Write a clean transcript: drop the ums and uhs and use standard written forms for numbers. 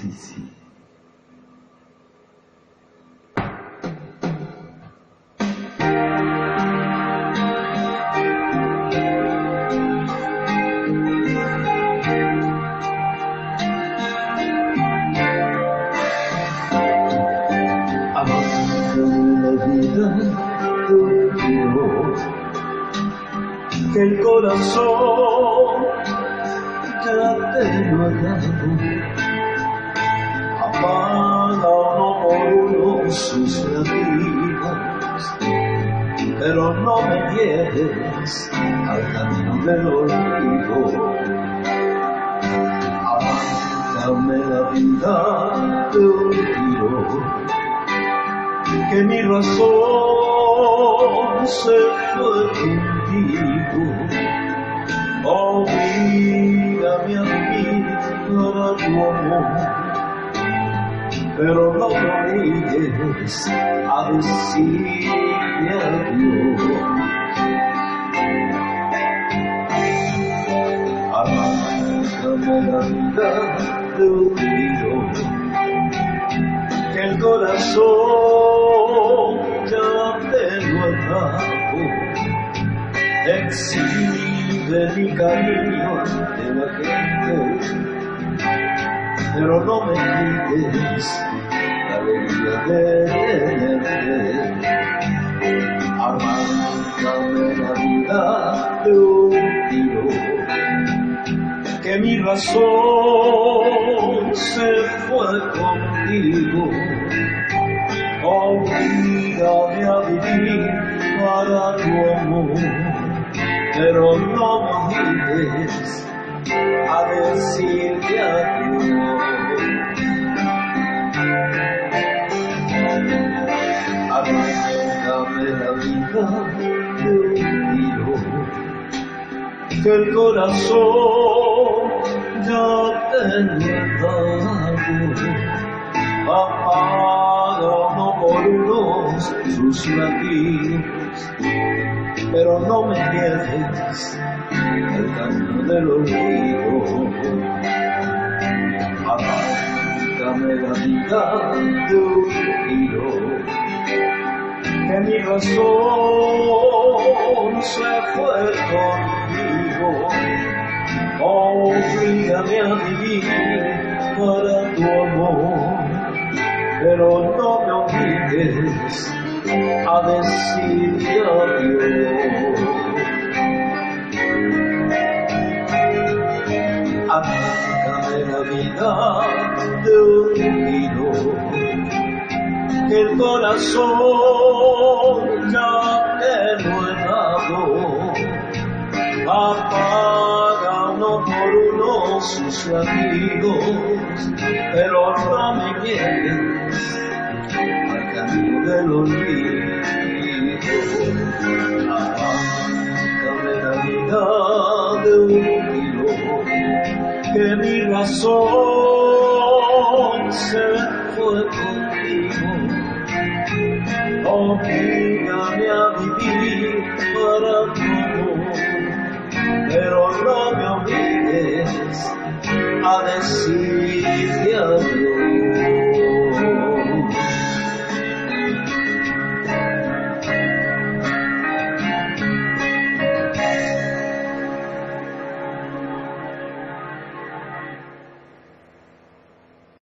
sí. Que el corazón ya te lo ha dado, apaga uno por uno sus latidos, pero no me lleves al camino del olvido. Arráncame la vida de un tiro, que mi razón se fue contigo. Obligame a vivir para tu amor, pero no me obligues a decirle adiós. Arráncame la vida de un tiro, que el corazón ya te lo ha dado. Exhibe mi cariño ante la gente, pero no me quites la alegría de tenerte. Arráncame la vida de un tiro, que mi razón se fue contigo. Obligame a vivir para tu amor, pero no me obligues a decirte adiós. Arráncame la vida de un tiro, que el corazón ya te lo ha dado. Apaga uno por uno sus latidos, pero no me lleves al camino del olvido. Arráncame la vida de un tiro, que mi razón se fue contigo. Obligame a vivir para tu amor, pero no me obligues a decirte adiós. Arráncame la vida de un tiro, que el corazón ya te lo he dado. Apaga uno por uno sus latidos, pero no me lleves al camino del olvido. Arráncame la vida de un tiro, que mi razón